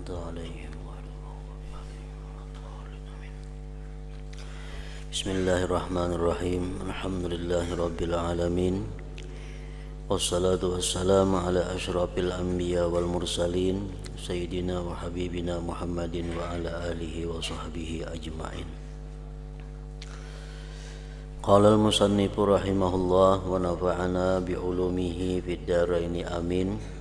أنعمت عليهم غير المغضوب عليهم ولا الضالين آمين. بسم الله الرحمن الرحيم. الحمد لله رب العالمين. والصلاة والسلام على أشرف الأنبياء والمرسلين سيدنا وحبيبنا محمد وعلى آله وصحبه أجمعين. قال المصنف رحمه الله ونفعنا بعلومه في الدارين آمين.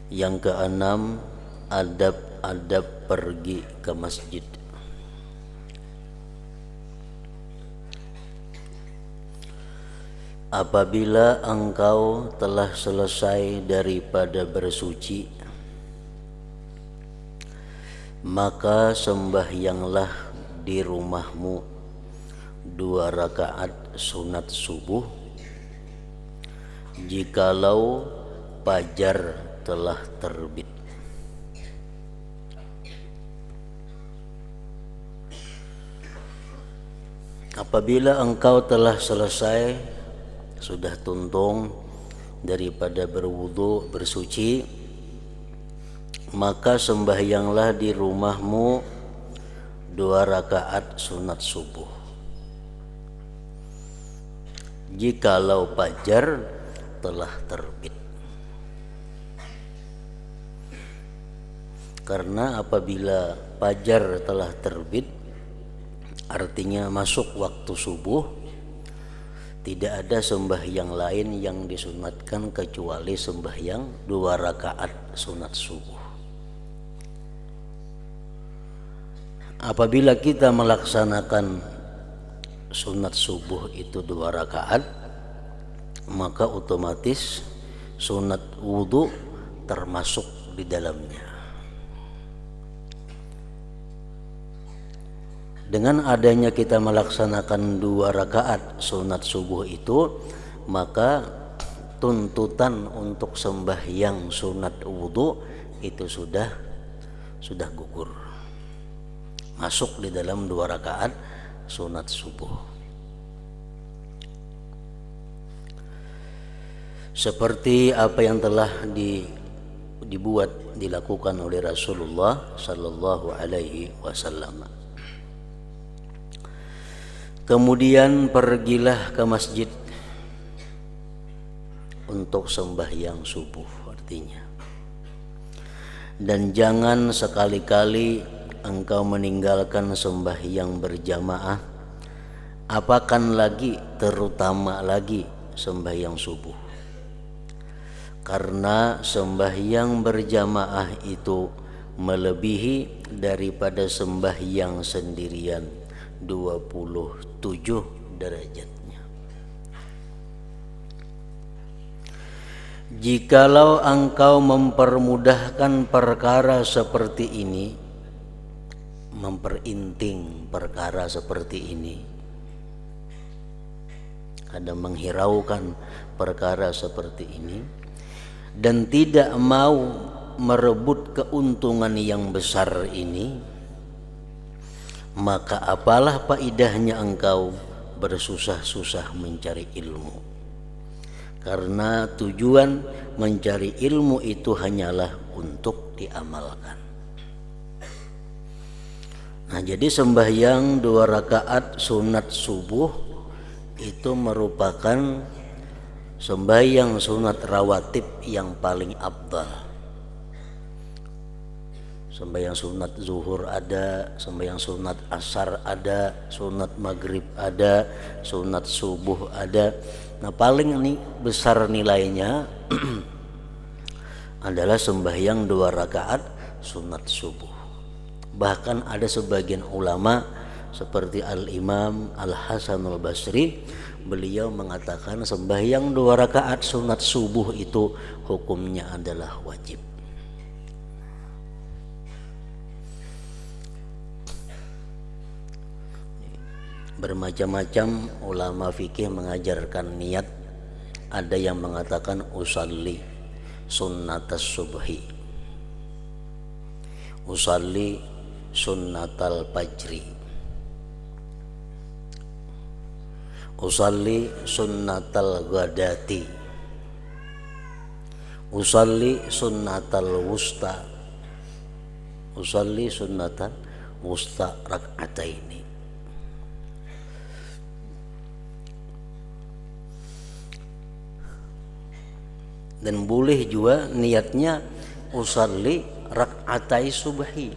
Yang keenam, adab-adab pergi ke masjid. Apabila engkau telah selesai daripada bersuci, maka sembahyanglah di rumahmu 2 rakaat sunat subuh jikalau fajar telah terbit. Apabila engkau telah selesai, sudah tuntung daripada berwudu, bersuci, maka sembahyanglah di rumahmu 2 rakaat sunat subuh jikalau fajar telah terbit. Karena apabila fajar telah terbit, artinya masuk waktu subuh, tidak ada sembahyang lain yang disunatkan kecuali sembahyang 2 rakaat sunat subuh. Apabila kita melaksanakan sunat subuh itu 2 rakaat, maka otomatis sunat wudu termasuk di dalamnya. Dengan adanya kita melaksanakan 2 rakaat sunat subuh itu, maka tuntutan untuk sembahyang sunat wudu itu sudah gugur, masuk di dalam 2 rakaat sunat subuh. Seperti apa yang telah dilakukan oleh Rasulullah sallallahu alaihi wasallam. Kemudian pergilah ke masjid untuk sembahyang subuh artinya. Dan jangan sekali-kali engkau meninggalkan sembahyang berjamaah, apakan lagi terutama lagi sembahyang subuh. Karena sembahyang berjamaah itu melebihi daripada sembahyang sendirian 27 derajatnya. Jikalau engkau mempermudahkan perkara seperti ini, memperinting perkara seperti ini, kadang menghiraukan perkara seperti ini, dan tidak mau merebut keuntungan yang besar ini, maka apalah faedahnya engkau bersusah-susah mencari ilmu. Karena tujuan mencari ilmu itu hanyalah untuk diamalkan. Nah, jadi sembahyang 2 rakaat sunat subuh itu merupakan sembahyang sunat rawatib yang paling afdal. Sembahyang sunat zuhur ada, sembahyang sunat asar ada, sunat maghrib ada, sunat subuh ada. Nah, paling besar nilainya adalah sembahyang 2 rakaat sunat subuh. Bahkan ada sebagian ulama seperti Al-Imam Al-Hasanul Basri, beliau mengatakan sembahyang 2 rakaat sunat subuh itu hukumnya adalah wajib. Bermacam-macam ulama fikih mengajarkan niat. Ada yang mengatakan usalli sunnatas subhi, usalli sunnatal fajri, usalli sunnatal ghadati, Usalli sunnatal wusta. Usalli sunnatal wusta rak'ataini. Dan boleh juga niatnya usalli rak'atai subhi.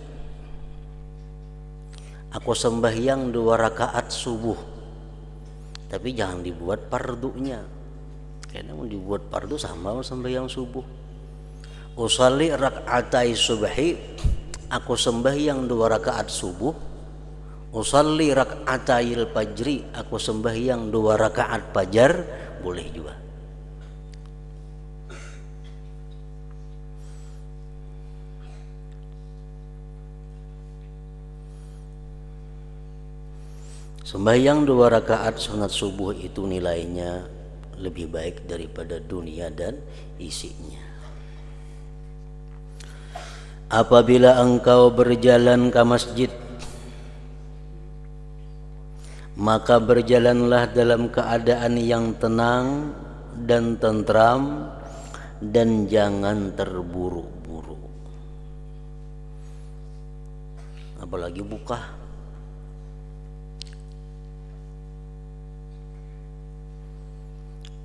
Aku sembahyang 2 rakaat subuh. Tapi jangan dibuat fardunya. Karena mau dibuat fardu sama sembahyang subuh. Usalli rak'atai subhi, aku sembahyang 2 rakaat subuh. Usalli rak'atail fajri, aku sembahyang 2 rakaat fajar, boleh juga. Sembahyang 2 rakaat sunat subuh itu nilainya lebih baik daripada dunia dan isinya. Apabila engkau berjalan ke masjid, maka berjalanlah dalam keadaan yang tenang dan tentram, dan jangan terburu-buru. Apalagi buka.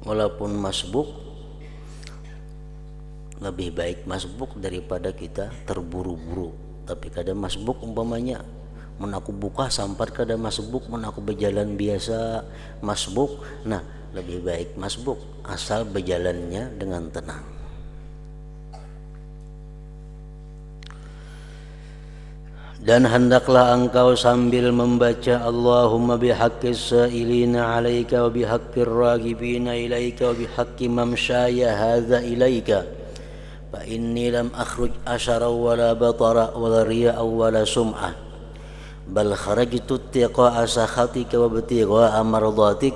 Walaupun masbuk, lebih baik masbuk daripada kita terburu-buru. Tapi kadang masbuk umpamanya mun aku buka sampai kadang masbuk, mun aku berjalan biasa masbuk. Nah, lebih baik masbuk asal berjalannya dengan tenang. Dan hendaklah engkau sambil membaca Allahumma bihaqqis sa'ilina alaika wa bihaqqir ragibina ilaika wa bihaqqi mamsyaya hadza ilaika fa inni lam akhruj asyara wala batara wala riya'a wala sum'ah bal kharajtu tiqa'a sakhatika wa btigha'a mardatik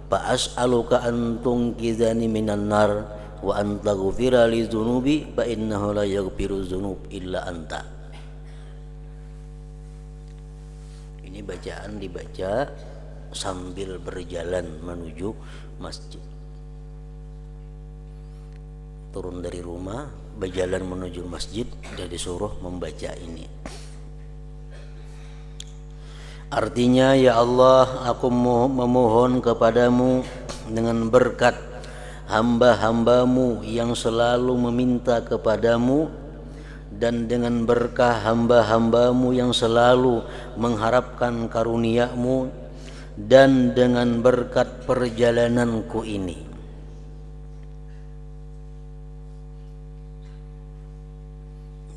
fa as'aluka an tunqidhani minan nar wa an taghfira li dhunubi fa innahu la yaghfiru dhunub illa anta. Ini bacaan dibaca sambil berjalan menuju masjid. Turun dari rumah, berjalan menuju masjid, dan disuruh membaca ini. Artinya, ya Allah, aku memohon kepadamu dengan berkat hamba-hambamu yang selalu meminta kepadamu, dan dengan berkah hamba-hambamu yang selalu mengharapkan karunia-Mu, dan dengan berkat perjalananku ini.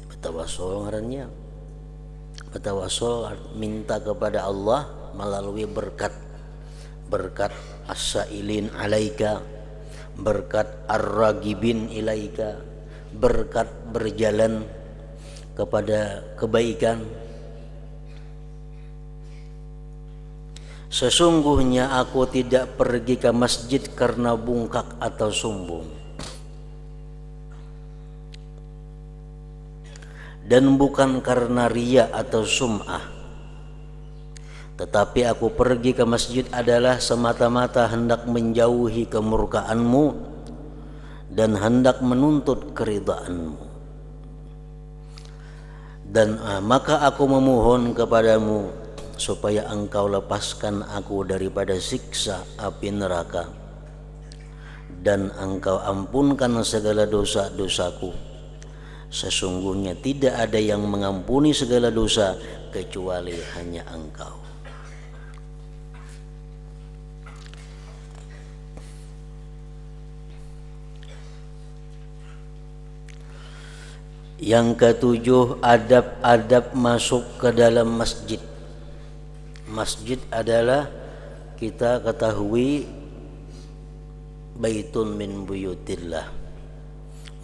Bertawassul ngarannya. Bertawassul minta kepada Allah melalui berkat as-sa'ilin alaika, berkat ar-ragibin ilaika, berkat berjalan kepada kebaikan. Sesungguhnya aku tidak pergi ke masjid karena bungkak atau sombong, dan bukan karena riya atau sum'ah, tetapi aku pergi ke masjid adalah semata-mata hendak menjauhi kemurkaan-Mu dan hendak menuntut keridhaan-Mu. Dan maka aku memohon kepadamu supaya engkau lepaskan aku daripada siksa api neraka, dan engkau ampunkan segala dosa-dosaku. Sesungguhnya tidak ada yang mengampuni segala dosa kecuali hanya engkau. Yang ketujuh, adab-adab masuk ke dalam masjid. Masjid adalah, kita ketahui, baitun min buyutillah.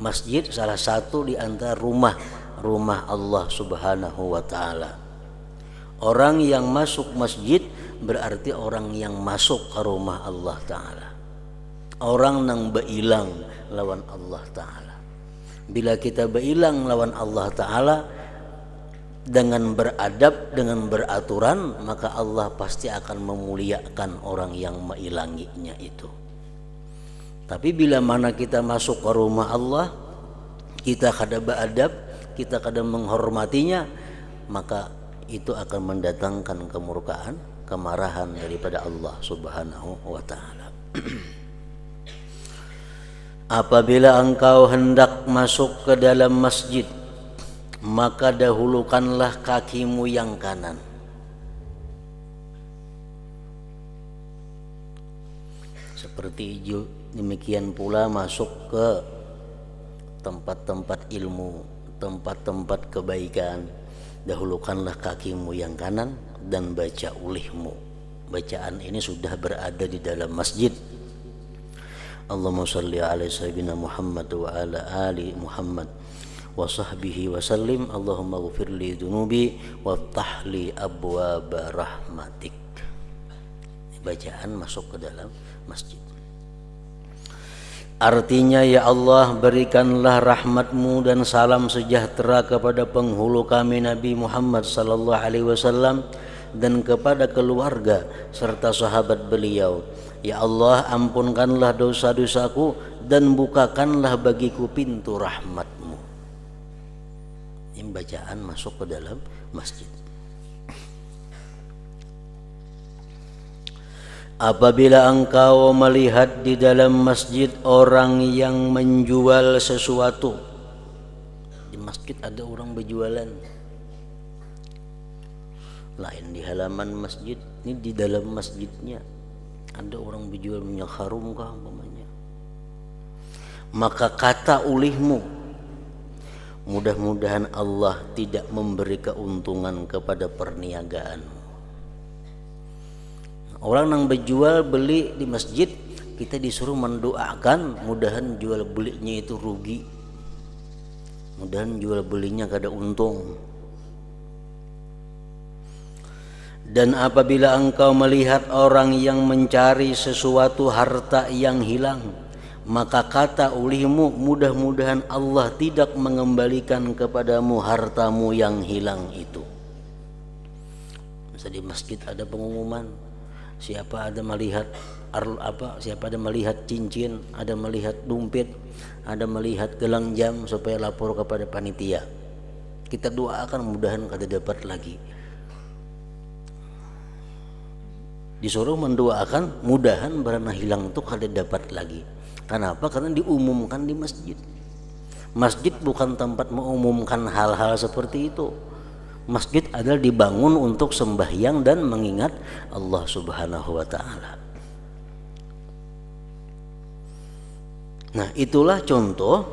Masjid salah satu di antara rumah Allah Subhanahu wa ta'ala. Orang yang masuk masjid berarti orang yang masuk ke rumah Allah ta'ala. Orang yang berilang lawan Allah ta'ala. Bila kita berilang lawan Allah ta'ala dengan beradab, dengan beraturan, maka Allah pasti akan memuliakan orang yang mengilanginya itu. Tapi bila mana kita masuk ke rumah Allah, kita kada beradab, kita kada menghormatinya, maka itu akan mendatangkan kemurkaan, kemarahan daripada Allah Subhanahu wa taala. Apabila engkau hendak masuk ke dalam masjid, maka dahulukanlah kakimu yang kanan. Seperti demikian pula masuk ke tempat-tempat ilmu, tempat-tempat kebaikan, dahulukanlah kakimu yang kanan dan baca ulihmu. Bacaan ini sudah berada di dalam masjid. Allahumma shalli ala sayyidina Muhammad wa ala ali Muhammad wa sahbihi wa sallim. Allahumma ghfir li dhunubi waftah li abwaaba rahmatik. Bacaan masuk ke dalam masjid. Artinya, ya Allah, berikanlah rahmatmu dan salam sejahtera kepada penghulu kami Nabi Muhammad sallallahu alaihi wasallam dan kepada keluarga serta sahabat beliau. Ya Allah, ampunkanlah dosa-dosaku dan bukakanlah bagiku pintu rahmatmu. Ini bacaan masuk ke dalam masjid. Apabila engkau melihat di dalam masjid orang yang menjual sesuatu, di masjid ada orang berjualan, lain di halaman masjid, ini di dalam masjidnya ada orang berjual minyak harum kah umpamanya, maka kata ulihmu, mudah-mudahan Allah tidak memberi keuntungan kepada perniagaanmu. Orang yang berjual beli di masjid, kita disuruh mendoakan mudahan jual belinya itu rugi, mudahan jual belinya kada untung. Dan apabila engkau melihat orang yang mencari sesuatu harta yang hilang, maka kata ulihmu, mudah-mudahan Allah tidak mengembalikan kepadamu hartamu yang hilang itu. Misalnya di masjid ada pengumuman, siapa ada melihat siapa ada melihat cincin, ada melihat dompet, ada melihat gelang jam, supaya lapor kepada panitia. Kita doakan mudahan kada dapat lagi. Disuruh mendoakan mudahan barang hilang itu kada dapat lagi. Kenapa? Karena diumumkan di masjid. Masjid bukan tempat mengumumkan hal-hal seperti itu. Masjid adalah dibangun untuk sembahyang dan mengingat Allah Subhanahu wa taala. Nah, itulah contoh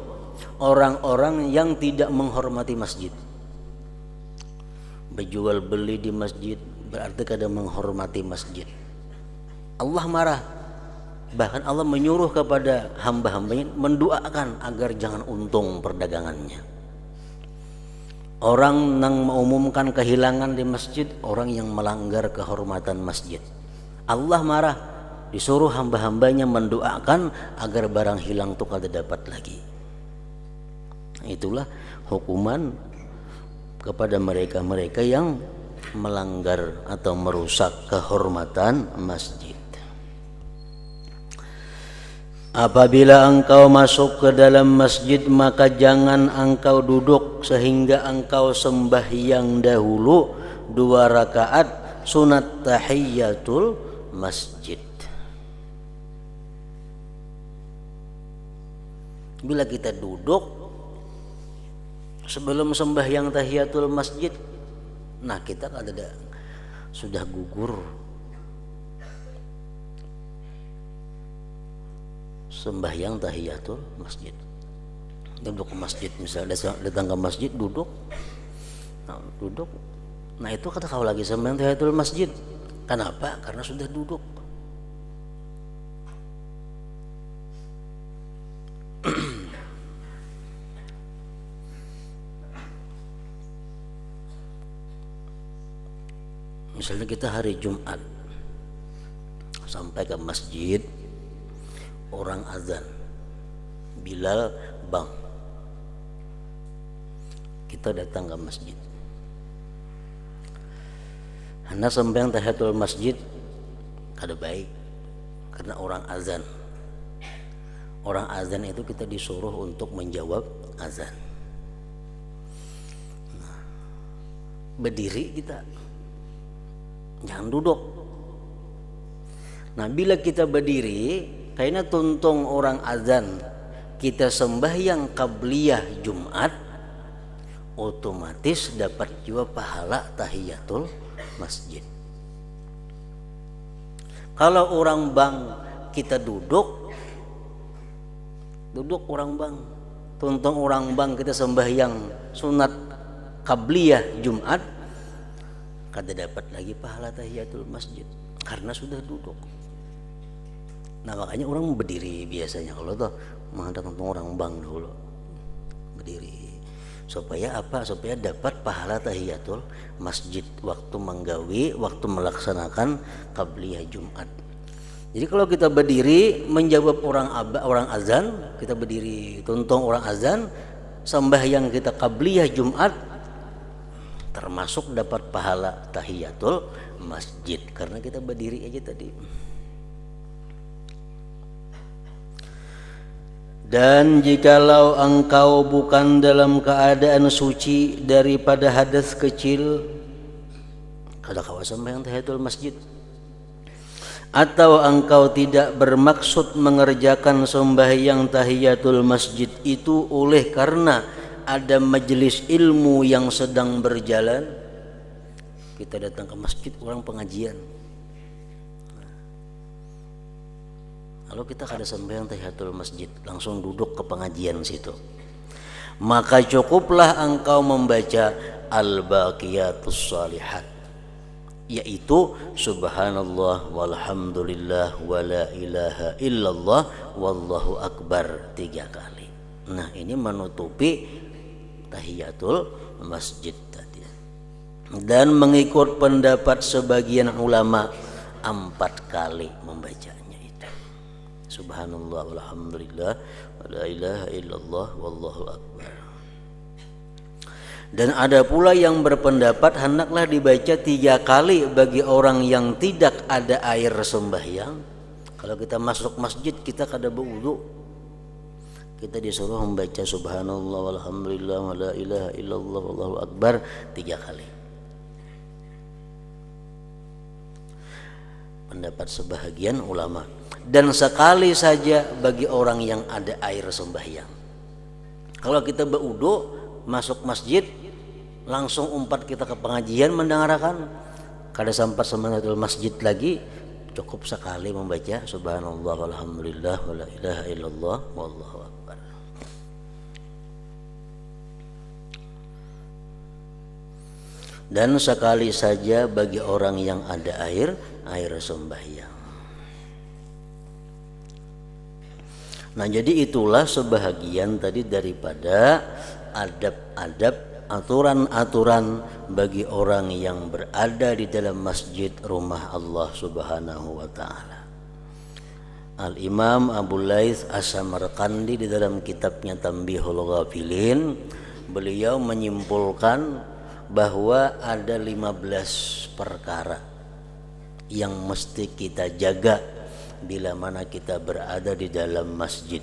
orang-orang yang tidak menghormati masjid. Berjual beli di masjid berarti kada menghormati masjid. Allah marah. Bahkan Allah menyuruh kepada hamba-hambanya mendoakan agar jangan untung perdagangannya. Orang yang mengumumkan kehilangan di masjid, orang yang melanggar kehormatan masjid. Allah marah, disuruh hamba-hambanya mendoakan agar barang hilang itu kada dapat lagi. Itulah hukuman kepada mereka-mereka yang melanggar atau merusak kehormatan masjid. Apabila engkau masuk ke dalam masjid, maka jangan engkau duduk sehingga engkau sembahyang dahulu 2 rakaat sunat tahiyatul masjid. Bila kita duduk sebelum sembahyang tahiyatul masjid, nah kita kan ada sudah gugur sembahyang tahiyatul masjid. Duduk ke masjid, misalnya datang ke masjid duduk, nah itu kata kau lagi sembahyang tahiyatul masjid. Kenapa? Karena sudah duduk. Misalnya kita hari Jumat sampai ke masjid, orang azan, Bilal bang, kita datang ke masjid. Hanya sembahyang tahiyatul masjid kada baik karena orang azan. orang azan itu kita disuruh untuk menjawab azan. Nah, berdiri kita, jangan duduk. Nah, bila kita berdiri, karena tuntung orang azan, kita sembahyang qabliyah Jumat, otomatis dapat juga pahala tahiyatul masjid. Kalau orang bang kita duduk orang bang, tuntung orang bang kita sembahyang sunat qabliyah Jumat, kada dapat lagi pahala tahiyatul masjid karena sudah duduk. Nah makanya orang berdiri biasanya kalau tuh menghadap orang bang dulu berdiri supaya apa? Supaya dapat pahala tahiyatul masjid waktu menggawi, waktu melaksanakan qabliyah Jumat. Jadi kalau kita berdiri menjawab orang azan, kita berdiri tuntung orang azan, sembahyang kita qabliyah Jumat, termasuk dapat pahala tahiyatul masjid karena kita berdiri aja tadi. Dan jikalau engkau bukan dalam keadaan suci daripada hadas kecil, kada kawasan sembahyang tahiyatul masjid, atau engkau tidak bermaksud mengerjakan sembahyang tahiyatul masjid itu oleh karena ada majelis ilmu yang sedang berjalan, kita datang ke masjid orang pengajian, lalu kita kada sembahyang tahiyatul masjid, langsung duduk ke pengajian situ, maka cukuplah engkau membaca al-baqiyatus shalihat, yaitu subhanallah walhamdulillah wala ilaha illallah wallahu akbar 3 kali. Nah ini menutupi tahiyatul masjid tadi. Dan mengikut pendapat sebagian ulama 4 kali membacanya itu, subhanallah walhamdulillah wala ilaha illallah wallahu akbar. Dan ada pula yang berpendapat hendaklah dibaca 3 kali bagi orang yang tidak ada air sembahyang. Kalau kita masuk masjid kita kada berwudu, kita disuruh membaca subhanallah walhamdulillah wala ilaha illallah wallahu akbar 3 kali. Pendapat sebahagian ulama. Dan sekali saja bagi orang yang ada air sembahyang. Kalau kita berwudu masuk masjid langsung umpat kita ke pengajian mendengarkan, kada sampai semanatul masjid lagi, cukup sekali membaca subhanallah walhamdulillah wala ilaha illallah wallahu akbar. Dan sekali saja bagi orang yang ada air sembahyang. Nah jadi itulah sebahagian tadi daripada adab-adab, aturan-aturan bagi orang yang berada di dalam masjid rumah Allah Subhanahu wa taala. Al-Imam Abu Laits As-Samarqandi di dalam kitabnya Tanbihul Ghafilin, beliau menyimpulkan bahwa ada 15 perkara yang mesti kita jaga bila mana kita berada di dalam masjid.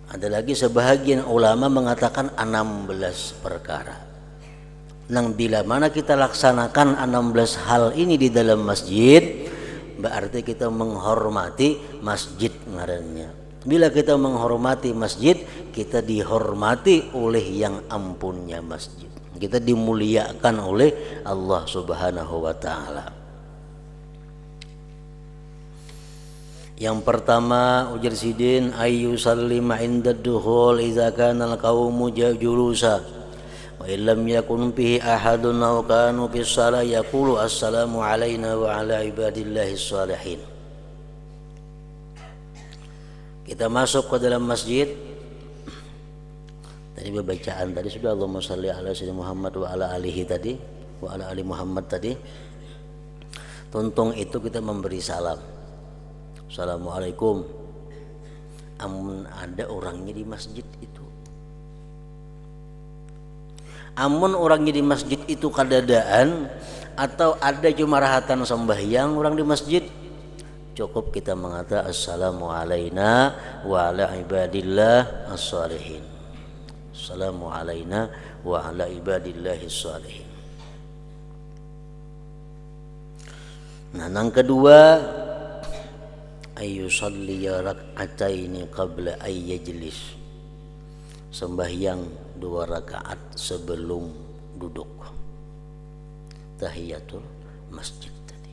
Ada lagi sebahagian ulama mengatakan 16 perkara. Nang bila mana kita laksanakan 16 hal ini di dalam masjid, berarti kita menghormati masjid ngarannya. Bila kita menghormati masjid, kita dihormati oleh yang ampunnya masjid. Kita dimuliakan oleh Allah Subhanahu wa taala. Yang pertama ujar sidin ayu sallima inda dukhul idza kana al-qaumu julusa wa illam yakun fihi ahadun aw kanu fi shalah yaqulu assalamu alaina wa ala ibadillahis shalihin. Kita masuk ke dalam masjid, tadi bacaan tadi sudah Allahumma shalli ala sayyidina Muhammad wa ala alihi tadi wa ala ali Muhammad tadi. Tuntung itu kita memberi salam, assalamualaikum. Amun ada orangnya di masjid itu, amun orangnya di masjid itu kadadaan atau ada cuma rahatan sembahyang orang di masjid, cukup kita mengatakan assalamu alaina wa ala ibadillah as-salihin. Assalamu alaina wa ala ibadillahi as-salihin. Nah, yang kedua, ayyusalliya rak'ataini qabla ay yajlis. Sembahyang 2 rakaat sebelum duduk. Tahiyatul masjid tadi.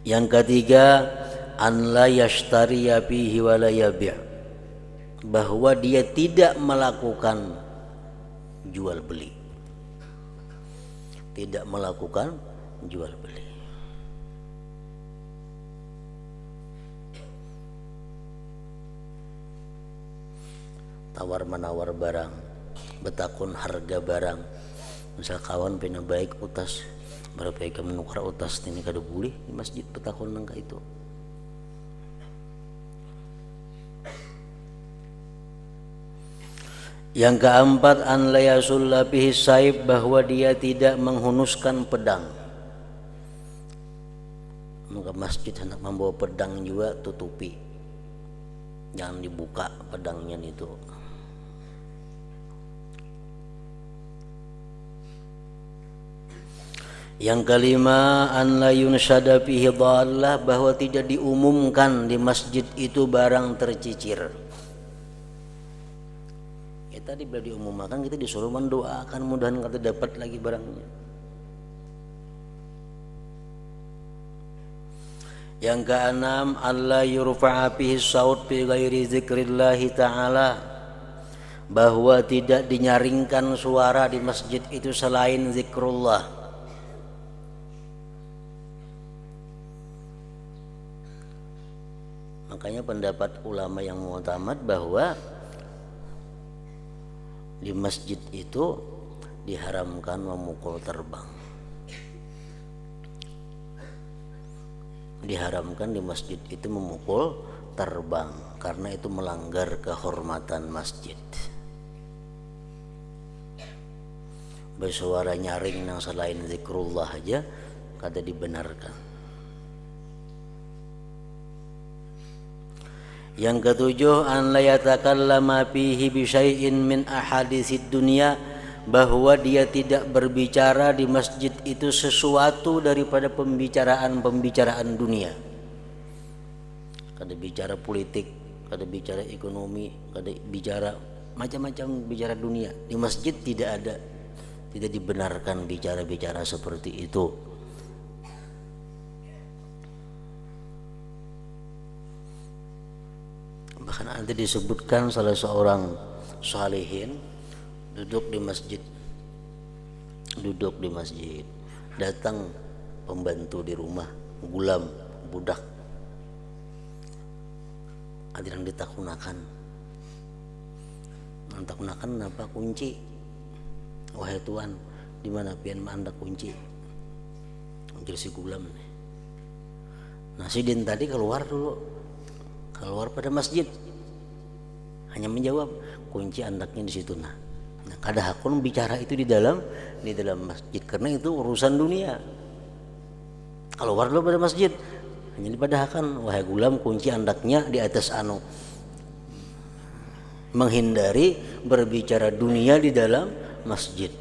Yang ketiga, an la yashtariya fihi wa la yabi'. Bahwa dia tidak melakukan jual beli. Tidak melakukan jual beli. Tawar menawar barang, betakun harga barang. Misal kawan pina baik utas, berapa ika menukar utas ini kada boleh di masjid betakun nangka itu. Yang keempat, an la yasulla bihi saib, bahwa dia tidak menghunuskan pedang. Maka masjid hendak membawa pedang juga tutupi, jangan dibuka pedangnya itu. Yang kelima, an la yunshada fihi dhallah, bahwa tidak diumumkan di masjid itu barang tercicir. Tadi bila diumumkan kita disuruh mendoakan mudahan kita dapat lagi barangnya. Yang keenam, alla yurfa'a fihi saut fi ghairi zikrillah ta'ala, bahwa tidak dinyaringkan suara di masjid itu selain zikrullah. Makanya pendapat ulama yang mu'tamad bahwa di masjid itu diharamkan memukul terbang. Diharamkan di masjid itu memukul terbang karena itu melanggar kehormatan masjid. Bersuara nyaring yang selain zikrullah aja kada dibenarkan. Yang ketujuh, an la yatakallama fihi bi syai'in min ahaditsid dunya, bahwa dia tidak berbicara di masjid itu sesuatu daripada pembicaraan dunia. Kada bicara politik, kada bicara ekonomi, kada bicara macam-macam bicara dunia. Di masjid tidak ada, tidak dibenarkan bicara-bicara seperti itu. Bahkan ada disebutkan salah seorang salihin duduk di masjid, datang pembantu di rumah, gulam, budak, ada yang ditakunakan apa kunci, wahai tuan, di mana pian anda kunci, jadi si gulam nih. Nah si din tadi keluar pada masjid, hanya menjawab kunci andaknya di situ. Nah kada hakun bicara itu di dalam masjid karena itu urusan dunia. Keluar dulu pada masjid, hanya dipadahkan wahai gulam kunci andaknya di atas menghindari berbicara dunia di dalam masjid.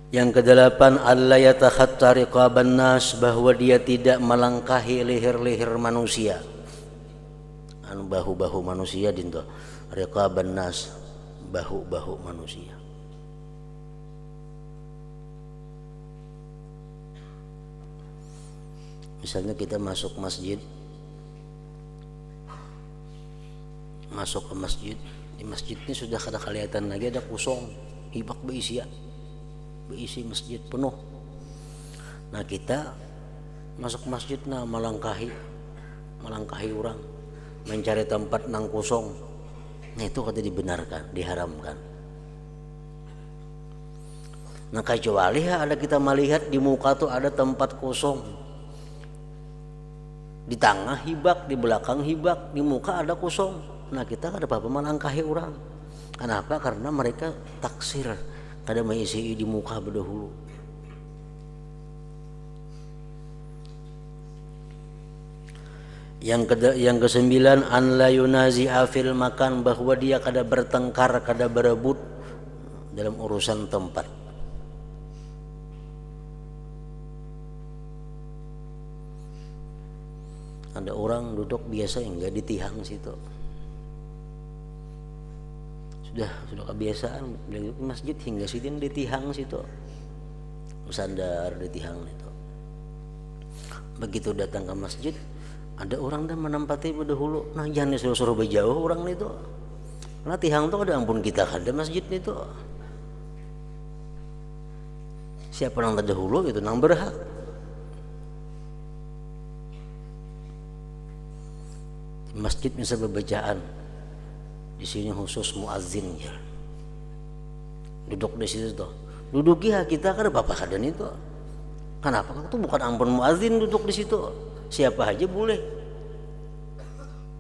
Yang kedelapan, alla yatakhatta riqaban nas, bahwa dia tidak melangkahi leher-leher manusia. Bahu-bahu manusia dinto. Riqaban nas, bahu-bahu manusia. Misalnya kita masuk ke masjid, di masjid ini sudah kada kelihatan lagi, ada kosong, hibak beisi masjid penuh. Nah kita masuk masjid melangkahi orang, mencari tempat nang kosong. Nah itu kada dibenarkan, diharamkan. Nah kecuali ada kita melihat di muka tuh ada tempat kosong, di tengah hibak, di belakang hibak, di muka ada kosong. Nah kita kada apa-apa melangkahi orang. Kenapa? Karena mereka taksir kada maisi di muka berdahulu. Yang kesembilan, an la yunazi'a fil makan, bahwa dia kada bertengkar, kada berebut dalam urusan tempat. Ada orang duduk biasa enggak ditihang situ. Sudah kebiasaan di masjid hingga situ ditihang situ. Bersandar ditihang itu. Begitu datang ke masjid, ada orang dah menempati berdahulu. Nah jangan suruh berjauh orang itu. Karena tihang itu ada ampun kita kada masjid itu. Siapa yang terdahulu itu nang berhak. Masjid misal bacaan, di sini khusus muazzin ya. Duduk di situ tuh. Duduki kita kada apa-apa kada itu. Kenapa? Itu bukan ampun muazzin duduk di situ. Siapa aja boleh.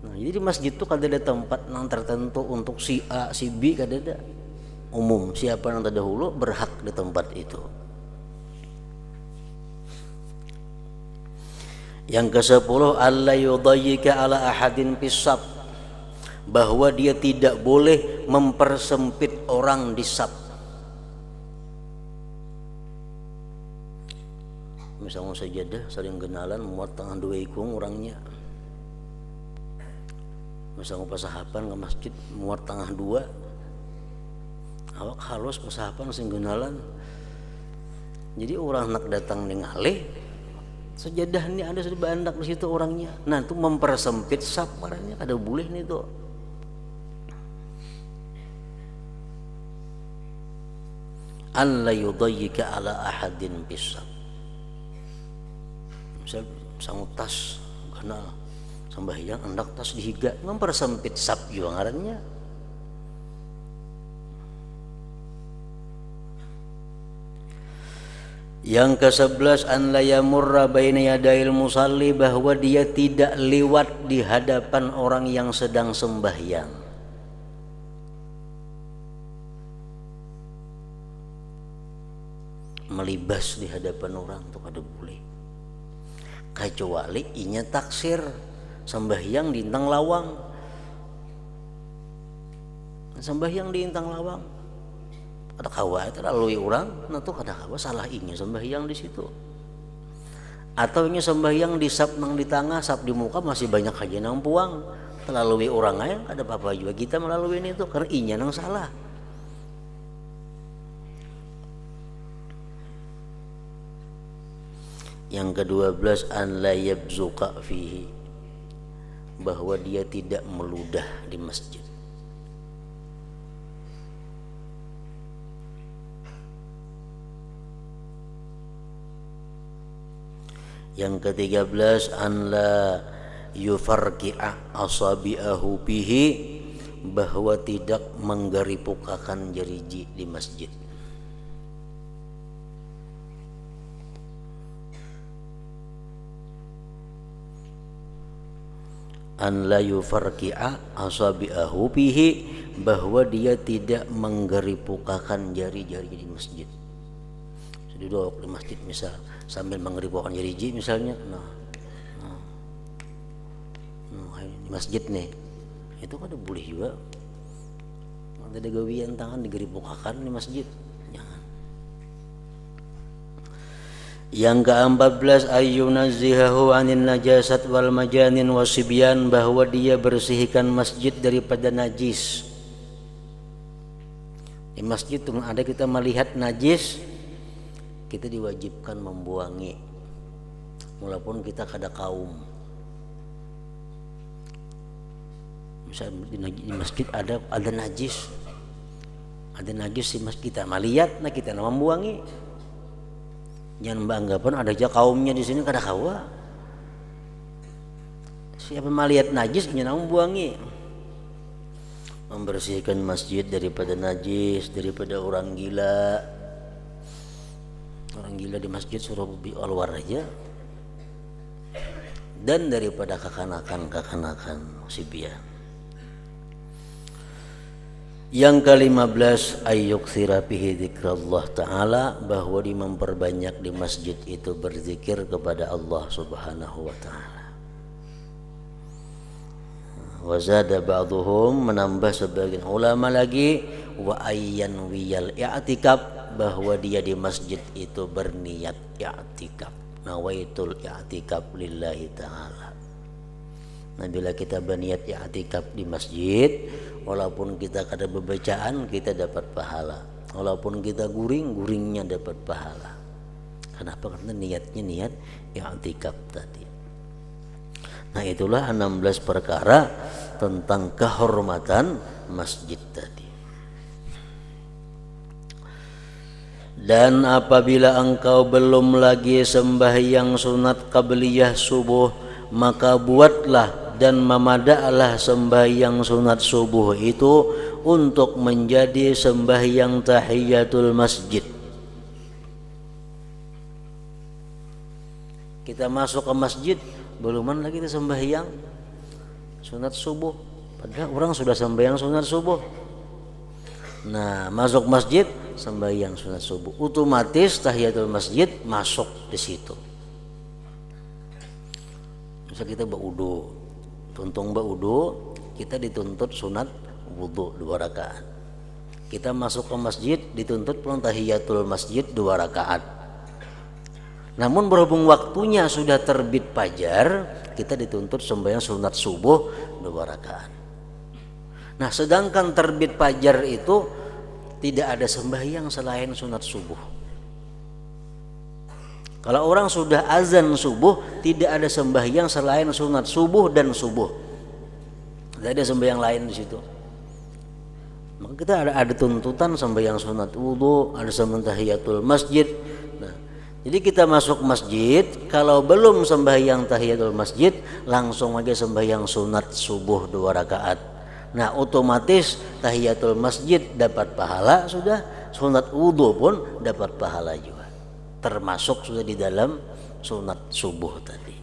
Nah, jadi di masjid itu kada ada tempat yang tertentu untuk si A, si B, kada ada. Umum, siapa yang terdahulu berhak di tempat itu. Yang ke-10, alla yudayyika ala ahadin pisab, bahwa dia tidak boleh mempersempit orang di sab. Misalnya sajadah saling kenalan muat tengah dua ikung orangnya. Misalnya pasahapan ke masjid muat tengah dua. Awak halus pasahapan sing kenalan. Jadi orang nak datang ningali sejadah ini ada sudah bandak di situ orangnya. Nah itu mempersempit sab marahnya kada boleh nih tuh. Alla yudayyika ala ahadin bisab. Misal sangut tas kenal sambahyang hendak tas dihiga mempersempit sab juga ngarannya. Yang ke-11, an la yamurra baina yadail musalli, bahwa dia tidak lewat di hadapan orang yang sedang sembahyang. Melibas di hadapan orang itu kada boleh. Kecuali inya taksir sembahyang di intang lawang. Sembahyang di intang lawang. Kada kawa itu lalui orang, nah tuh kada kawa salah inya sembahyang di situ. Atau inya sembahyang di sab nang di tengah, sab di muka masih banyak aja nang puang. Terlalui orang aja kada apa-apa juga kita melalui ini tuh karena inya nang salah. Yang ke-12, an la yabzuqa fihi, bahwa dia tidak meludah di masjid. Yang ke-13, an la yufarqi'a asabi'ahu bihi, bahwa tidak menggeripukakan jariji di masjid. An la yufarqi'a asabi'ahu bihi, bahwa dia tidak menggeripukakan jari-jari di masjid. Duduk di masjid misal sambil menggeripukan jariji misalnya, di masjid nih itu kada boleh juga. Ada gawian tangan digeripukakan di masjid, jangan. Yang ke-14, ayyunazzihahu anin najasat wal majanin wasibyan, bahwa dia bersihkan masjid daripada najis. Di masjid tuh ada kita melihat najis, kita diwajibkan membuangi walaupun kita kada kaum. Misal di masjid ada najis, di masjid, kita melihat, nah kita membuangi. Jangan beranggapan ada aja kaumnya di sini kada kawa. Siapa melihat najis ingin membuangi. Membersihkan masjid daripada najis, daripada orang gila. Orang gila di masjid suruh keluar aja. Dan daripada kekanakan sibyan. Yang ke-15 ayyuktsira bihi dzikrullah taala, bahwa memperbanyak di masjid itu berzikir kepada Allah Subhanahu wa taala. Wa zada ba'dhum, menambah sebagian ulama lagi, wa ayyan wiyal i'tikaf, bahwa dia di masjid itu berniat i'tikaf, nawaitul i'tikaf lillahi taala. Nah, bila kita berniat i'tikaf di masjid, walaupun kita kada bebacaan, kita dapat pahala. Walaupun kita guring-guringnya dapat pahala. Kenapa? Karena niatnya niat i'tikaf tadi. Nah, itulah 16 perkara tentang kehormatan masjid tadi. Dan apabila engkau belum lagi sembahyang sunat qabliyah subuh, maka buatlah dan memadaklah sembahyang sunat subuh itu untuk menjadi sembahyang tahiyatul masjid. Kita masuk ke masjid, beluman lagi kita sembahyang sunat subuh, padahal orang sudah sembahyang sunat subuh. Nah, masuk masjid sembahyang sunat subuh, otomatis tahiyatul masjid masuk di situ. Misal kita baudu, tuntung baudu, kita dituntut sunat wudu 2 rakaat. Kita masuk ke masjid dituntut pulang tahiyatul masjid 2 rakaat. Namun berhubung waktunya sudah terbit fajar, kita dituntut sembahyang sunat subuh 2 rakaat. Nah, sedangkan terbit fajar itu tidak ada sembahyang selain sunat subuh. Kalau orang sudah azan subuh, tidak ada sembahyang selain sunat subuh dan subuh. Tidak ada sembahyang lain di situ. Maka kita ada tuntutan sembahyang sunat wudu, ada sembahyang tahiyatul masjid. Nah, jadi kita masuk masjid, kalau belum sembahyang tahiyatul masjid, langsung aja sembahyang sunat subuh 2 rakaat. Nah, otomatis tahiyatul masjid dapat pahala sudah, sunat wudu pun dapat pahala juga. Termasuk sudah di dalam sunat subuh tadi.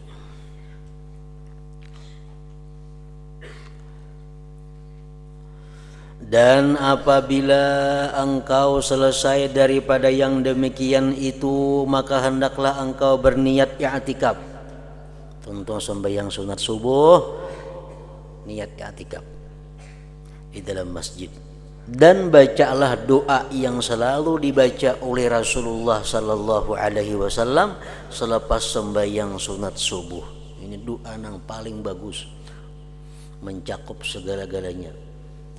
Dan apabila engkau selesai daripada yang demikian itu, maka hendaklah engkau berniat i'tikaf. Tentu sembahyang sunat subuh, niat i'tikaf di dalam masjid. Dan bacalah doa yang selalu dibaca oleh Rasulullah sallallahu alaihi wasallam selepas sembahyang sunat subuh. Ini doa yang paling bagus, mencakup segala-galanya.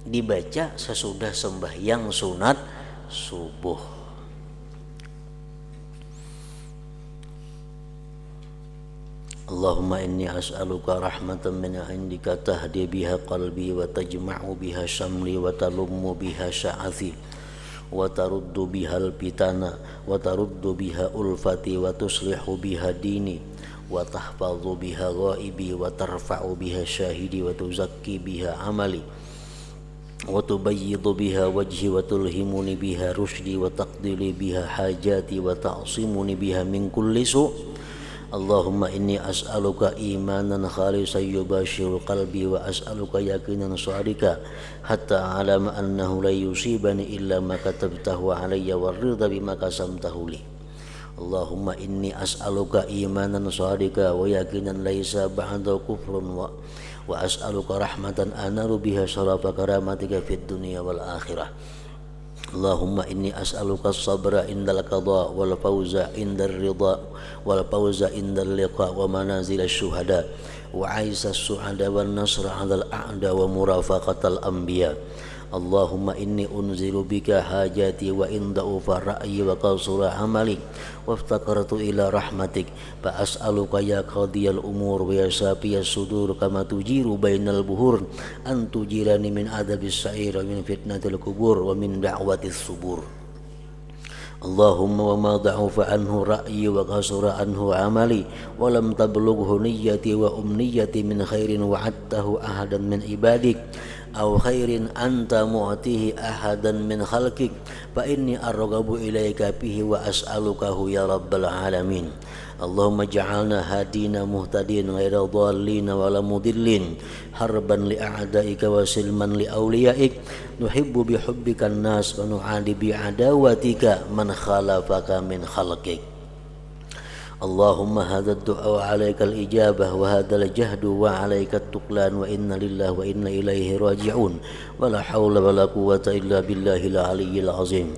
Dibaca sesudah sembahyang sunat subuh. Allahumma inni as'aluka rahmatan min indika tahdi biha qalbi wa tajma'u biha syamli wa talummu biha sya'athi wa taruddu biha al-pitana wa taruddu biha ulfati wa tuslihu biha dini wa tahfadhu biha ghaibi wa tarfa'u biha syahidi wa tuzakki biha amali wa tubayyidu biha wajhi wa tulhimuni biha rushdi wa taqdili biha hajati wa ta'simuni biha min kulli su'. Allahumma inni as'aluka imanan khalisan yubashiru qalbi wa as'aluka yaqinan shadika hatta a'lama annahu la yusibani illa ma katabtahu alayya warida bima qasamtahu li. Allahumma inni as'aluka imanan shadika wa yaqinan laisa ba'da kufrun wa as'aluka rahmatan anaru biha syarafa karamatika fid dunya wal akhirah. Allahumma inni as'aluka as-sabra indal qada wal fawza indar ridha wal fawza indal liqa wa manazil asy-syuhada wa aisa as-su'ada wan nasra 'alal a'da wa murafaqatal anbiya. Allahumma inni unzilu bika hajati wa inda'u ra'yi wa qasura amali waftakartu ila rahmatik fa as'aluka ya qadiyal umur wa ya safiyas sudur kama tujiru bainal buhur an tujirani min adabis sa'ir wa min fitnatil kubur wa min da'watis subur. Allahumma wa ma da'ufa anhu ra'yi wa qasura anhu amali wa lam tablughu niyyati wa umniyati min khairin wa'adtahu ahadan min ibadik أو خير أنت معطيه أحدا من خلقك فإني أرغب إليك به وأسألكه يا رب العالمين اللهم اجعلنا هادين مهتدين غير ضالين ولا مضلين حربا لأعدائك وسلما لأوليائك نحب بحبك الناس ونعادي بعداوتك من خالفك من خلقك اللهم هذا الدعاء عليك الإجابة وهذا الجهد وعليك التقلان وإنا لله وإنا إليه راجعون ولا حول ولا قوة إلا بالله العلي العظيم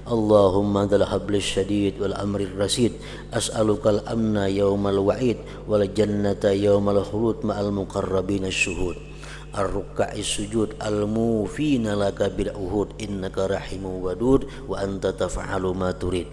اللهم ذا الحبل الشديد والأمر الرشيد أسألك الأمن يوم الوعيد والجنة يوم الخلود مع المقربين الشهود الركع السجود الموفين لك بالعهود إنك رحيم ودود وأنت تفعل ما تريد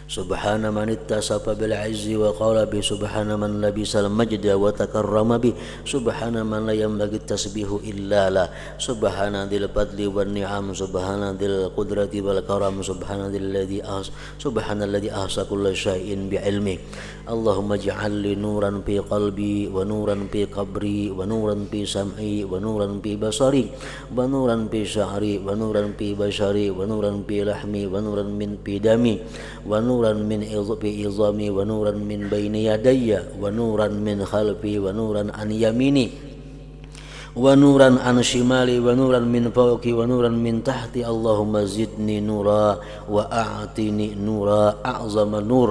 سبحان من اتصف بالعز وقال به سبحان من لبس المجد وتكرم به سبحان من لا ينبغي التسبيح إلا له سبحان ذي الفضل والنعم سبحان ذي القدرة والكرم سبحان الذي أحصى كل شيء بعلمه اللهم اجعل لي نورا في قلبي ونورا في قبري ونورا في سمعي ونورا في بصري ونورا في شعري ونورا في بشري ونورا في لحمي ونورا من في دمي ونورا من عظامي ونورا من بين يدي ونورا من خلفي ونورا عن يميني ونورا عن شمالي ونورا من فوقي ونورا من تحتي اللهم زدني نورا وأعطني نورا أعظم نور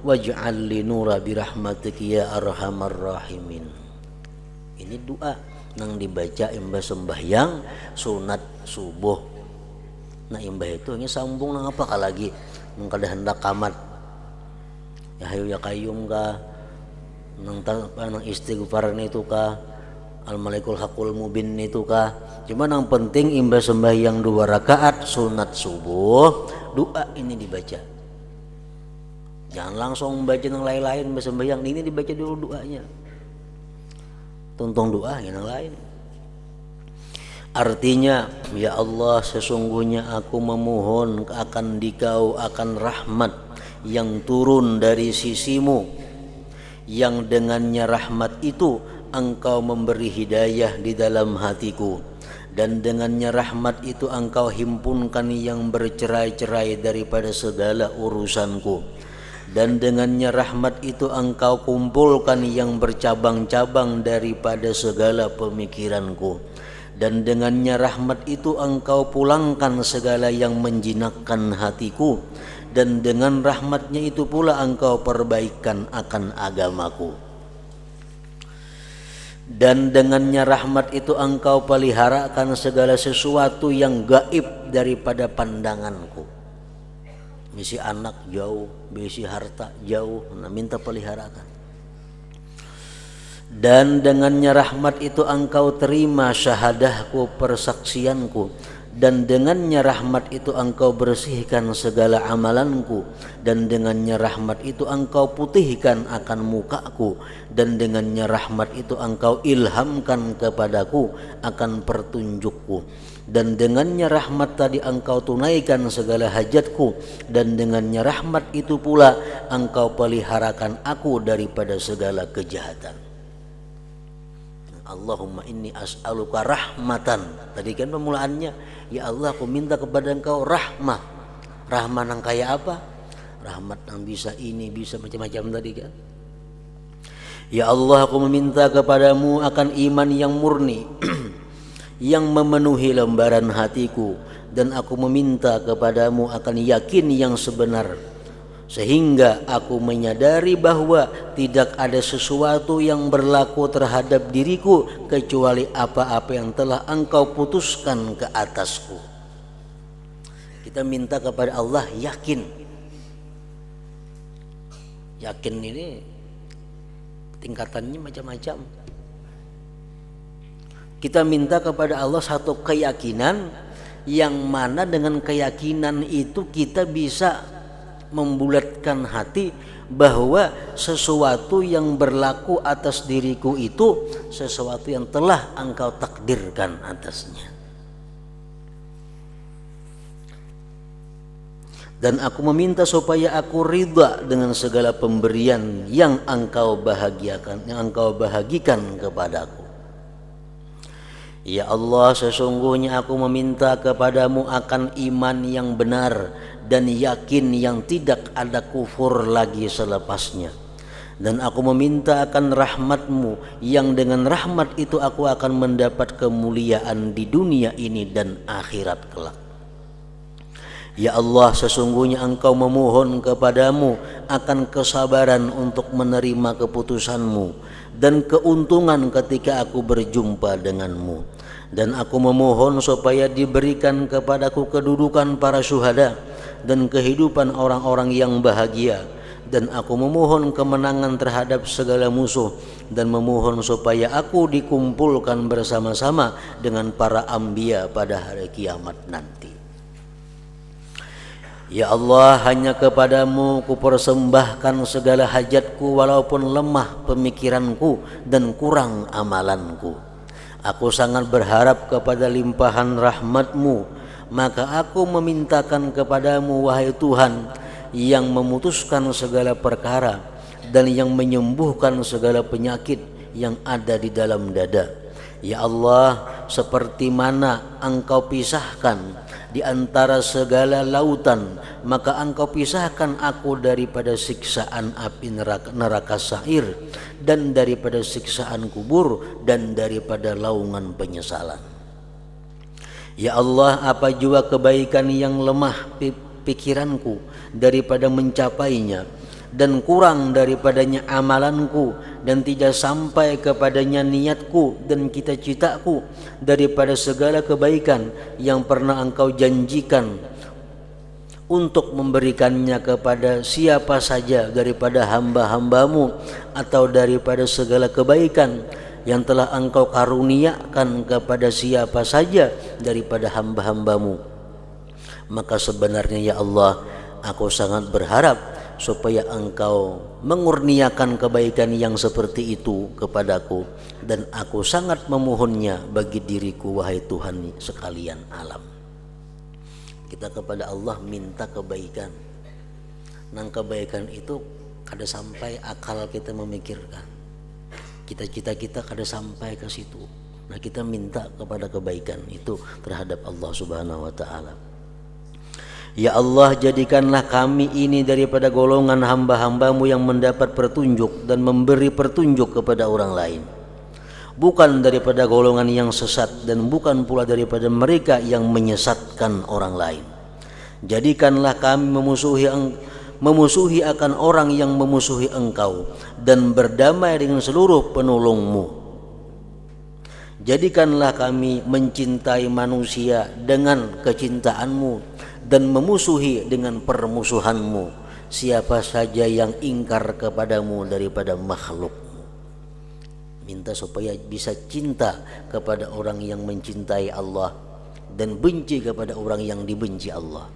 واجعل لي نورا برحمتك يا أرحم الراحمين. Ini doa yang dibaca imbah sembahyang sunat subuh. Nah imbah itu hanya sambung nang apa lagi nang kada hendak kamat ya hayu ya kayyum ka nang istighfar itu ka al-malikul hakul mubin itu ka cuma yang penting imbah sembahyang 2 rakaat sunat subuh doa ini dibaca, jangan langsung membaca yang lain-lain imbah sembahyang ini dibaca dulu doanya tuntung doa yang lain. Artinya, ya Allah sesungguhnya aku memohon akan Dikau akan rahmat yang turun dari sisimu, yang dengannya rahmat itu Engkau memberi hidayah di dalam hatiku, dan dengannya rahmat itu Engkau himpunkan yang bercerai-cerai daripada segala urusanku, dan dengannya rahmat itu Engkau kumpulkan yang bercabang-cabang daripada segala pemikiranku, dan dengannya rahmat itu Engkau pulangkan segala yang menjinakkan hatiku, dan dengan rahmatnya itu pula Engkau perbaikan akan agamaku, dan dengannya rahmat itu Engkau peliharakan segala sesuatu yang gaib daripada pandanganku. Bisi anak jauh, bisi harta jauh, nah minta peliharakan. Dan dengannya rahmat itu Engkau terima syahadahku, persaksianku, dan dengannya rahmat itu Engkau bersihkan segala amalanku, dan dengannya rahmat itu Engkau putihkan akan mukaku, dan dengannya rahmat itu Engkau ilhamkan kepadaku akan pertunjukku, dan dengannya rahmat tadi Engkau tunaikan segala hajatku, dan dengannya rahmat itu pula Engkau peliharakan aku daripada segala kejahatan. Allahumma inni as'aluka rahmatan. Tadi kan pemulaannya, ya Allah aku minta kepada Engkau rahmah. Rahmah yang kayak apa? Rahmat yang bisa ini, bisa macam-macam tadi kan. Ya Allah aku meminta kepadamu akan iman yang murni yang memenuhi lembaran hatiku, dan aku meminta kepadamu akan yakin yang sebenar, sehingga aku menyadari bahwa tidak ada sesuatu yang berlaku terhadap diriku kecuali apa-apa yang telah Engkau putuskan ke atasku. Kita minta kepada Allah yakin. Yakin ini tingkatannya macam-macam. Kita minta kepada Allah satu keyakinan yang mana dengan keyakinan itu kita bisa membulatkan hati bahwa sesuatu yang berlaku atas diriku itu sesuatu yang telah Engkau takdirkan atasnya. Dan aku meminta supaya aku ridha dengan segala pemberian yang Engkau bahagiakan, yang Engkau bahagikan kepadaku. Ya Allah, sesungguhnya aku meminta kepadamu akan iman yang benar dan yakin yang tidak ada kufur lagi selepasnya. Dan aku meminta akan rahmat-Mu yang dengan rahmat itu aku akan mendapat kemuliaan di dunia ini dan akhirat kelak. Ya Allah, sesungguhnya Engkau memohon kepadamu akan kesabaran untuk menerima keputusan-Mu dan keuntungan ketika aku berjumpa dengan-Mu. Dan aku memohon supaya diberikan kepadaku kedudukan para syuhada dan kehidupan orang-orang yang bahagia. Dan aku memohon kemenangan terhadap segala musuh dan memohon supaya aku dikumpulkan bersama-sama dengan para anbiya pada hari kiamat nanti. Ya Allah, hanya kepadamu kupersembahkan segala hajatku walaupun lemah pemikiranku dan kurang amalanku. Aku sangat berharap kepada limpahan rahmat-Mu, maka aku memintakan kepadamu wahai Tuhan yang memutuskan segala perkara dan yang menyembuhkan segala penyakit yang ada di dalam dada. Ya Allah, seperti mana Engkau pisahkan di antara segala lautan, maka Engkau pisahkan aku daripada siksaan api neraka sa'ir dan daripada siksaan kubur dan daripada laungan penyesalan. Ya Allah, apa jua kebaikan yang lemah pikiranku daripada mencapainya dan kurang daripadanya amalanku dan tidak sampai kepadanya niatku dan cita-citaku daripada segala kebaikan yang pernah Engkau janjikan untuk memberikannya kepada siapa saja daripada hamba-hambamu atau daripada segala kebaikan yang telah Engkau karuniakan kepada siapa saja daripada hamba-hambamu. Maka sebenarnya ya Allah, aku sangat berharap supaya Engkau mengurniakan kebaikan yang seperti itu kepadaku, dan aku sangat memohonnya bagi diriku wahai Tuhan sekalian alam. Kita kepada Allah minta kebaikan, nang kebaikan itu kada sampai akal kita memikirkan, cita-cita kita kada sampai ke situ. Nah, kita minta kepada kebaikan itu terhadap Allah Subhanahu wa taala. Ya Allah, jadikanlah kami ini daripada golongan hamba-hambamu yang mendapat petunjuk dan memberi petunjuk kepada orang lain, bukan daripada golongan yang sesat dan bukan pula daripada mereka yang menyesatkan orang lain. Jadikanlah kami memusuhi akan orang yang memusuhi Engkau dan berdamai dengan seluruh penolongmu. Jadikanlah kami mencintai manusia dengan kecintaan-Mu dan memusuhi dengan permusuhan-Mu siapa saja yang ingkar kepadamu daripada makhluk. Minta supaya bisa cinta kepada orang yang mencintai Allah dan benci kepada orang yang dibenci Allah.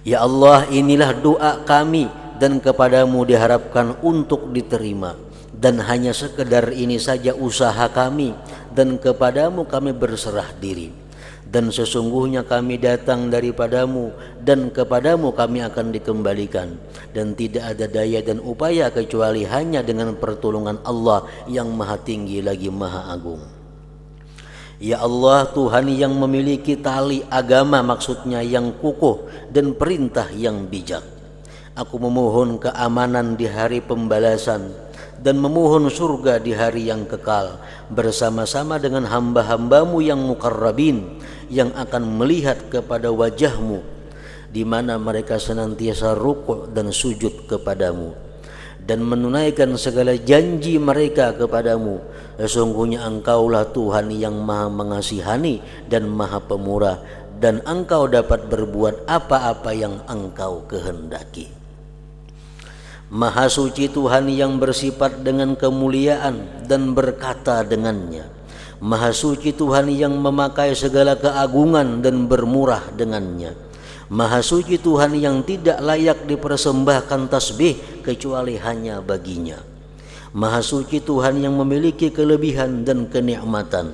Ya Allah, inilah doa kami dan kepadamu diharapkan untuk diterima, dan hanya sekedar ini saja usaha kami, dan kepadamu kami berserah diri. Dan sesungguhnya kami datang daripadamu dan kepadamu kami akan dikembalikan, dan tidak ada daya dan upaya kecuali hanya dengan pertolongan Allah yang maha tinggi lagi maha agung. Ya Allah, Tuhan yang memiliki tali agama, maksudnya yang kukuh, dan perintah yang bijak, aku memohon keamanan di hari pembalasan dan memohon surga di hari yang kekal bersama-sama dengan hamba-hambamu yang mukarrabin yang akan melihat kepada wajahmu di mana mereka senantiasa rukuk dan sujud kepadamu dan menunaikan segala janji mereka kepadamu. Sesungguhnya Engkaulah Tuhan yang maha mengasihani dan maha pemurah, dan Engkau dapat berbuat apa-apa yang Engkau kehendaki. Maha suci Tuhan yang bersifat dengan kemuliaan dan berkata dengannya. Maha suci Tuhan yang memakai segala keagungan dan bermurah dengannya. Maha suci Tuhan yang tidak layak dipersembahkan tasbih kecuali hanya baginya. Maha suci Tuhan yang memiliki kelebihan dan kenikmatan.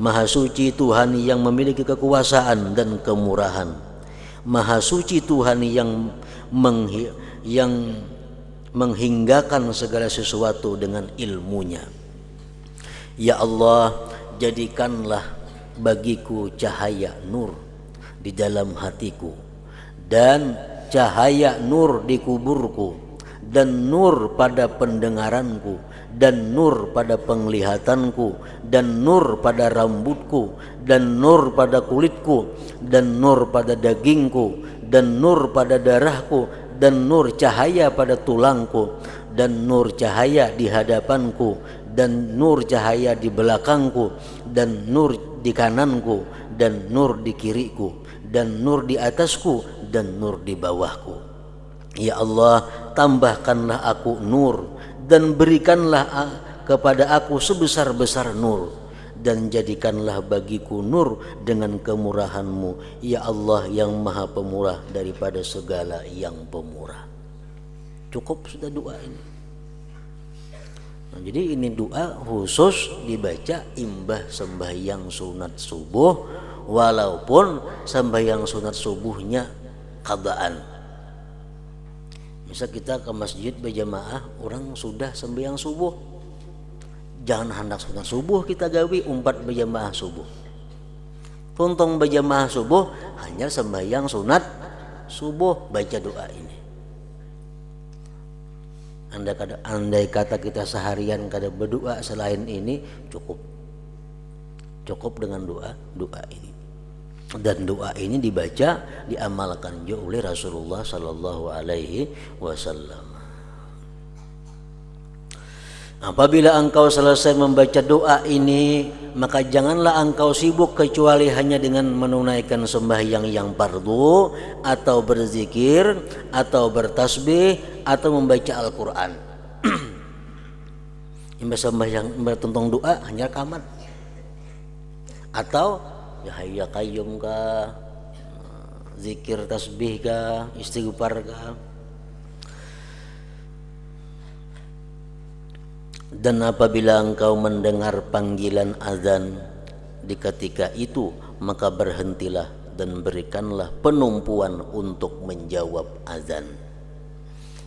Maha suci Tuhan yang memiliki kekuasaan dan kemurahan. Maha suci Tuhan yang menghinggakan segala sesuatu dengan ilmunya. Ya Allah, jadikanlah bagiku cahaya nur di dalam hatiku, dan cahaya nur di kuburku, dan nur pada pendengaranku, dan nur pada penglihatanku, dan nur pada rambutku, dan nur pada kulitku, dan nur pada dagingku, dan nur pada darahku, dan nur cahaya pada tulangku, dan nur cahaya di hadapanku, dan nur cahaya di belakangku, dan nur di kananku, dan nur di kiriku, dan nur di atasku, dan nur di bawahku. Ya Allah, tambahkanlah aku nur, dan berikanlah kepada aku sebesar-besar nur, dan jadikanlah bagiku nur dengan kemurahan-Mu, ya Allah yang maha pemurah daripada segala yang pemurah. Cukup sudah doa ini. Nah, jadi ini doa khusus dibaca imbah sembahyang sunat subuh, walaupun sembahyang sunat subuhnya qadaan. Misal kita ke masjid berjamaah, orang sudah sembahyang subuh, jangan hendak sunat subuh kita gawi umpat berjamaah subuh. Tuntung berjamaah subuh hanya sembahyang sunat subuh, baca doa ini. Andai kata kita seharian kada berdoa selain ini, cukup dengan doa ini. Dan doa ini dibaca, diamalkan juga oleh Rasulullah Sallallahu Alaihi Wasallam. Apabila engkau selesai membaca doa ini, maka janganlah engkau sibuk kecuali hanya dengan menunaikan sembahyang yang fardu, atau berzikir, atau bertasbih, atau membaca Al-Quran. Yang sembahyang tentang doa hanya rekaman, atau ya hayya qayyum ka, zikir tasbih ka, istighfar ka. Dan apabila engkau mendengar panggilan azan di ketika itu, maka berhentilah dan berikanlah penumpuan untuk menjawab azan.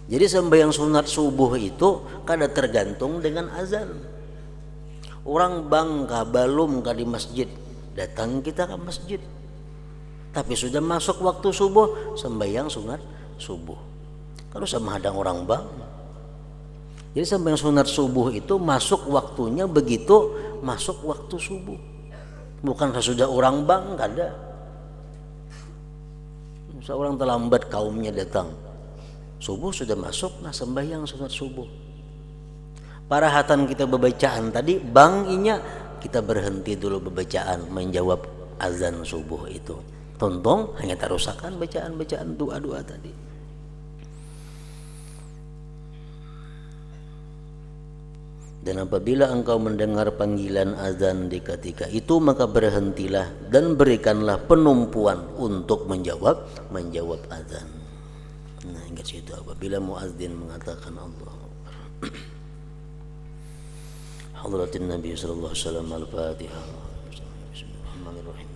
Jadi sembahyang sunat subuh itu kada tergantung dengan azan. Orang bangka balum ka di masjid, datang kita ke masjid, tapi sudah masuk waktu subuh, sembahyang sunat subuh. Kalau sama hadang orang bang. Jadi sembahyang sunat subuh itu masuk waktunya begitu masuk waktu subuh, bukan sesudah orang bang, kada. Seorang terlambat kaumnya datang, subuh sudah masuk, nah sembahyang sunat subuh. Parahatan kita bebacaan tadi bang inya, kita berhenti dulu bebacaan menjawab azan subuh itu. Tontong hanya terusakan bacaan-bacaan doa-doa tadi. Dan apabila engkau mendengar panggilan azan di ketika itu, maka berhentilah dan berikanlah penumpuan untuk menjawab azan. Nah, ingat situ apabila muadzin mengatakan Allah. Hadratin Nabi sallallahu alaihi wasallam, Al-Fatihah. Bismillahirrahmanirrahim.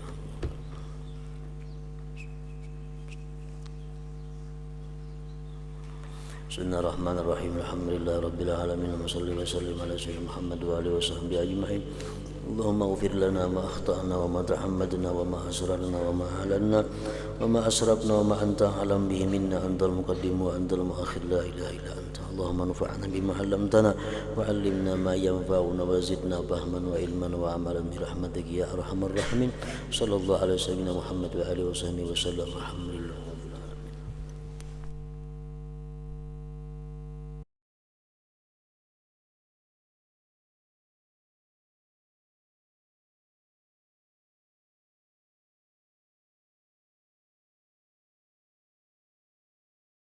Bismillahirrahmanirrahim. Alhamdulillah rabbil alamin. Wa salli wa sallim ala sayyidina Muhammad wa alihi wa sahbihi ajma'in. Allahumma ighfir lana ma akhtana wa ma tahammadna wa ma asrarna wa ma alanna wa ma asrafna wa ma anta alam bihi minna, antal muqaddim wa antal muakhir, la ilaha illa anta. Allahumma anfa'na bima 'allamtana wa 'allimna ma yanfa'una wa zidna fahman wa ilman wa amalan bi rahmatika ya arhamar rahimin. Sallallahu alaihi wasallam Muhammad wa alihi wa sahbihi wa sallam. Alhamdulillah.